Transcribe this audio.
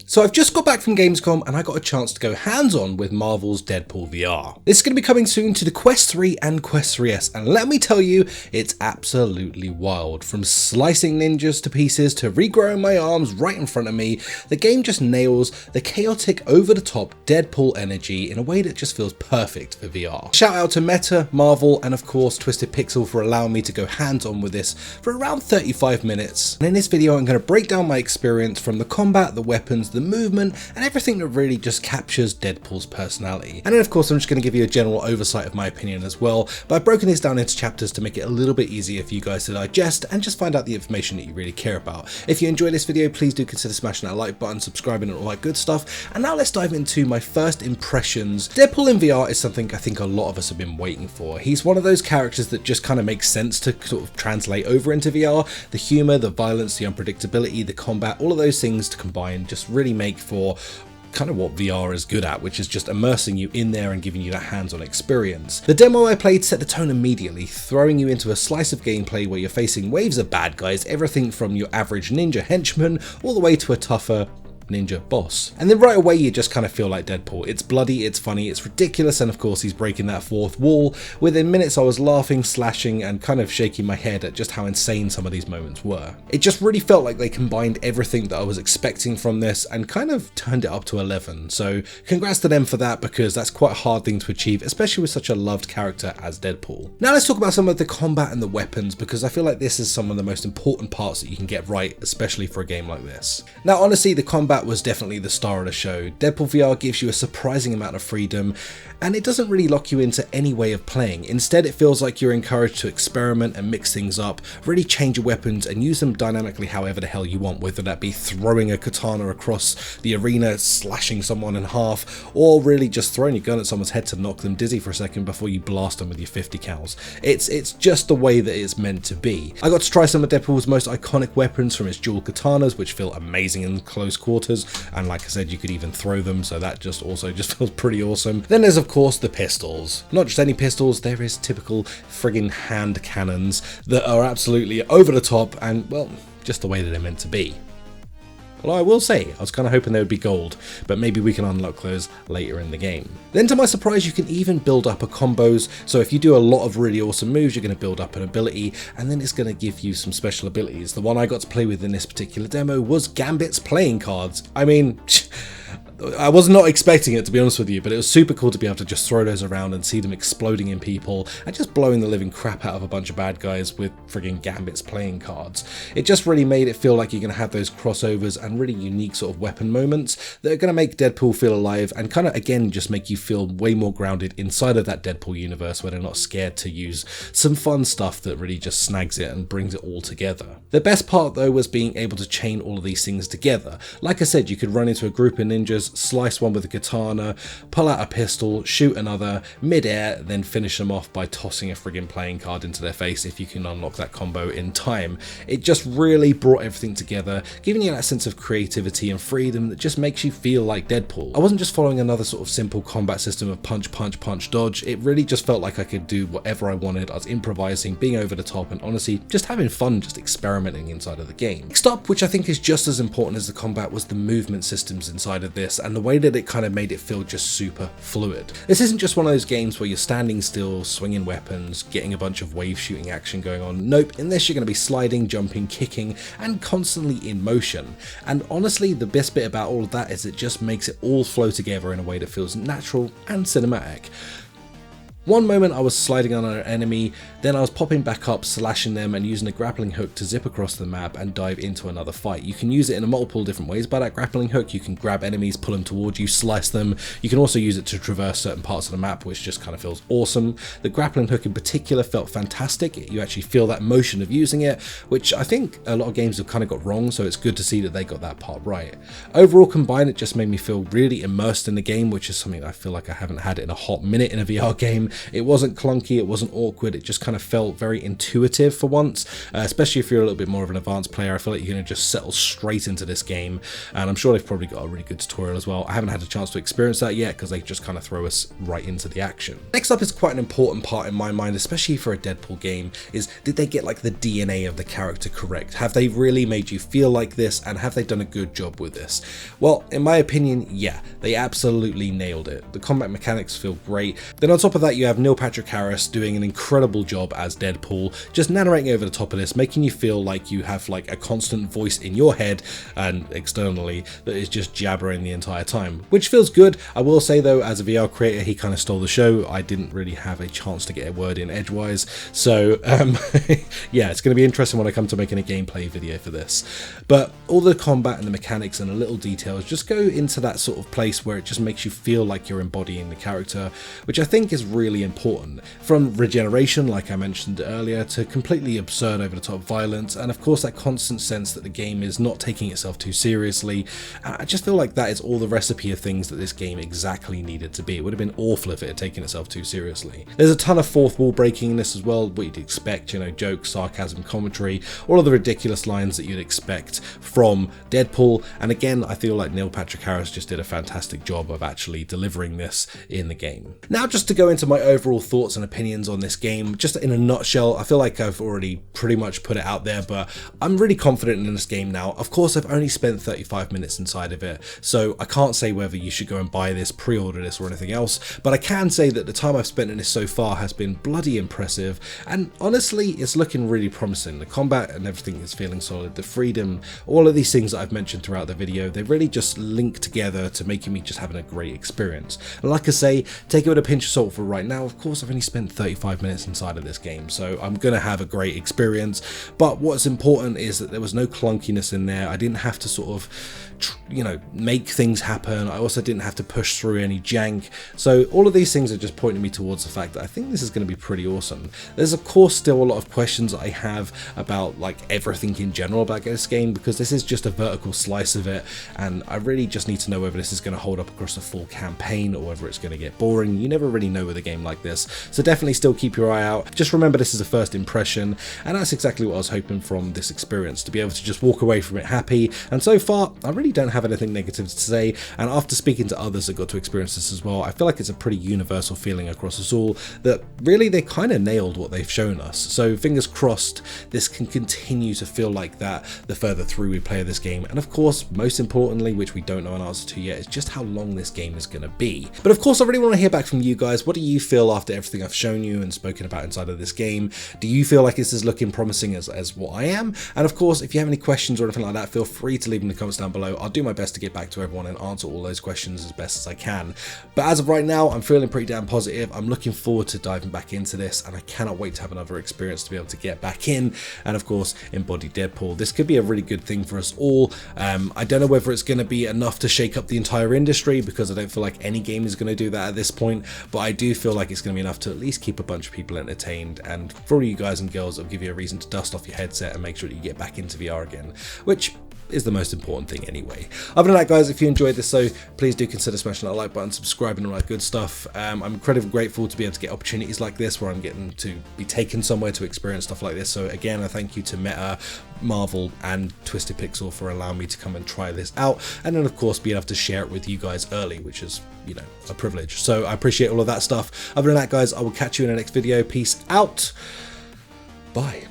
So I've just got back from Gamescom and I got a chance to go hands-on with Marvel's Deadpool VR. This is going to be coming soon to the Quest 3 and Quest 3S, and let me tell you, it's absolutely wild. From slicing ninjas to pieces to regrowing my arms right in front of me, the game just nails the chaotic, over-the-top Deadpool energy in a way that just feels perfect for VR. Shout out to Meta, Marvel, and of course Twisted Pixel for allowing me to go hands-on with this for around 35 minutes. And in this video I'm going to break down my experience from the combat, the weapons, the movement, and everything that really just captures Deadpool's personality. And then of course I'm just going to give you a general oversight of my opinion as well, but I've broken this down into chapters to make it a little bit easier for you guys to digest and just find out the information that you really care about. If you enjoy this video, please do consider smashing that like button, subscribing and all that good stuff. And now let's dive into my first impressions. Deadpool in VR is something I think a lot of us have been waiting for. He's one of those characters that just kind of makes sense to sort of translate over into VR. The humor, the violence, the unpredictability, the combat, all of those things to combine just really make for kind of what VR is good at, which is just immersing you in there and giving you that hands-on experience. The demo I played set the tone immediately, throwing you into a slice of gameplay where you're facing waves of bad guys, everything from your average ninja henchman all the way to a tougher ninja boss. And then right away you just kind of feel like Deadpool. It's bloody, it's funny, it's ridiculous, and of course he's breaking that fourth wall. Within minutes I was laughing, slashing, and kind of shaking my head at just how insane some of these moments were. It just really felt like they combined everything that I was expecting from this and kind of turned it up to 11. So congrats to them for that, because that's quite a hard thing to achieve, especially with such a loved character as Deadpool. Now let's talk about some of the combat and the weapons, because I feel like this is some of the most important parts that you can get right, especially for a game like this. Now honestly, the combat was definitely the star of the show. Deadpool VR gives you a surprising amount of freedom, and it doesn't really lock you into any way of playing. Instead, it feels like you're encouraged to experiment and mix things up, really change your weapons and use them dynamically however the hell you want, whether that be throwing a katana across the arena, slashing someone in half, or really just throwing your gun at someone's head to knock them dizzy for a second before you blast them with your 50 cals. It's just the way that it's meant to be. I got to try some of Deadpool's most iconic weapons, from his dual katanas, which feel amazing in close quarters, and like I said, you could even throw them, so that just feels pretty awesome. Then there's of course the pistols. Not just any pistols, there is typical friggin' hand cannons that are absolutely over the top and, well, just the way that they're meant to be. Well, I will say, I was kind of hoping they would be gold, but maybe we can unlock those later in the game. Then to my surprise, you can even build up a combos, so if you do a lot of really awesome moves, you're going to build up an ability, and then it's going to give you some special abilities. The one I got to play with in this particular demo was Gambit's playing cards. I mean, I was not expecting it, to be honest with you, but it was super cool to be able to just throw those around and see them exploding in people and just blowing the living crap out of a bunch of bad guys with friggin' Gambit's playing cards. It just really made it feel like you're going to have those crossovers and really unique sort of weapon moments that are going to make Deadpool feel alive and kind of, again, just make you feel way more grounded inside of that Deadpool universe, where they're not scared to use some fun stuff that really just snags it and brings it all together. The best part though was being able to chain all of these things together. Like I said, you could run into a group of ninjas, slice one with a katana, pull out a pistol, shoot another mid-air, then finish them off by tossing a friggin' playing card into their face if you can unlock that combo in time. It just really brought everything together, giving you that sense of creativity and freedom that just makes you feel like Deadpool. I wasn't just following another sort of simple combat system of punch, punch, punch, dodge. It really just felt like I could do whatever I wanted. I was improvising, being over the top, and honestly just having fun, just experimenting inside of the game. Next up, which I think is just as important as the combat, was the movement systems inside of this, and the way that it kind of made it feel just super fluid. This isn't just one of those games where you're standing still, swinging weapons, getting a bunch of wave shooting action going on. Nope, in this you're going to be sliding, jumping, kicking, and constantly in motion. And honestly, the best bit about all of that is it just makes it all flow together in a way that feels natural and cinematic. One moment I was sliding on an enemy, then I was popping back up, slashing them, and using a grappling hook to zip across the map and dive into another fight. You can use it in multiple different ways. By that grappling hook, you can grab enemies, pull them towards you, slice them. You can also use it to traverse certain parts of the map, which just kind of feels awesome. The grappling hook in particular felt fantastic. You actually feel that motion of using it, which I think a lot of games have kind of got wrong, so it's good to see that they got that part right. Overall combined, it just made me feel really immersed in the game, which is something I feel like I haven't had in a hot minute in a VR game. It wasn't clunky, it wasn't awkward, it just kind of felt very intuitive for once, especially if you're a little bit more of an advanced player. I feel like you're going to just settle straight into this game, and I'm sure they've probably got a really good tutorial as well. I haven't had a chance to experience that yet because they just kind of throw us right into the action. Next up is quite an important part in my mind, especially for a Deadpool game, is did they get like the DNA of the character correct? Have they really made you feel like this, and have they done a good job with this? Well, in my opinion, yeah, they absolutely nailed it. The combat mechanics feel great. Then on top of that, you have Neil Patrick Harris doing an incredible job as Deadpool, just narrating over the top of this, making you feel like you have like a constant voice in your head and externally that is just jabbering the entire time, which feels good. I will say though, as a VR creator, he kind of stole the show. I didn't really have a chance to get a word in edgewise, so yeah, it's going to be interesting when I come to making a gameplay video for this. But all the combat and the mechanics and the little details just go into that sort of place where it just makes you feel like you're embodying the character, which I think is really important. From regeneration, like I mentioned earlier, to completely absurd over the top violence, and of course that constant sense that the game is not taking itself too seriously. I just feel like that is all the recipe of things that this game exactly needed to be. It would have been awful if it had taken itself too seriously. There's a ton of fourth wall breaking in this as well, what you'd expect, you know, jokes, sarcasm, commentary, all of the ridiculous lines that you'd expect from Deadpool. And again, I feel like Neil Patrick Harris just did a fantastic job of actually delivering this in the game. Now, just to go into my overall thoughts and opinions on this game, just in a nutshell, I feel like I've already pretty much put it out there, but I'm really confident in this game now. Of course, I've only spent 35 minutes inside of it, so I can't say whether you should go and buy this, pre-order this or anything else, but I can say that the time I've spent in this so far has been bloody impressive, and honestly, it's looking really promising. The combat and everything is feeling solid, the freedom, all of these things that I've mentioned throughout the video, they really just link together to making me just having a great experience. And like I say, take it with a pinch of salt for right now. Of course, I've only spent 35 minutes inside of this game, so I'm gonna have a great experience, but what's important is that there was no clunkiness in there. I didn't have to sort of, you know, make things happen. I also didn't have to push through any jank. So all of these things are just pointing me towards the fact that I think this is going to be pretty awesome. There's of course still a lot of questions I have about like everything in general about this game, because this is just a vertical slice of it, and I really just need to know whether this is going to hold up across the full campaign or whether it's going to get boring. You never really know with a game like this, so definitely still keep your eye out. Just remember, this is a first impression, and that's exactly what I was hoping from this experience, to be able to just walk away from it happy. And so far, I really don't have anything negative to say, and after speaking to others that got to experience this as well, I feel like it's a pretty universal feeling across us all that really they kind of nailed what they've shown us. So fingers crossed this can continue to feel like that the further through we play this game, and of course, most importantly, which we don't know an answer to yet, is just how long this game is going to be. But of course, I really want to hear back from you guys. What do you feel after everything I've shown you and spoken about inside of this game? Do you feel like this is looking promising as what I am? And of course, if you have any questions or anything like that, feel free to leave them in the comments down below. I'll do my best to get back to everyone and answer all those questions as best as I can. But as of right now, I'm feeling pretty damn positive. I'm looking forward to diving back into this, and I cannot wait to have another experience to be able to get back in and of course embody Deadpool. This could be a really good thing for us all. I don't know whether it's going to be enough to shake up the entire industry, because I don't feel like any game is going to do that at this point, but I do feel like it's going to be enough to at least keep a bunch of people entertained, and for all you guys and girls, it'll give you a reason to dust off your headset and make sure that you get back into VR again, which is the most important thing anyway. Other than that, guys, if you enjoyed this, so please do consider smashing that like button, subscribing, and all that good stuff. I'm incredibly grateful to be able to get opportunities like this where I'm getting to be taken somewhere to experience stuff like this. So again, I thank you to Meta, Marvel, and Twisted Pixel for allowing me to come and try this out, and then of course be able to share it with you guys early, which is, you know, a privilege. So I appreciate all of that stuff. Other than that, guys, I will catch you in the next video. Peace out. Bye.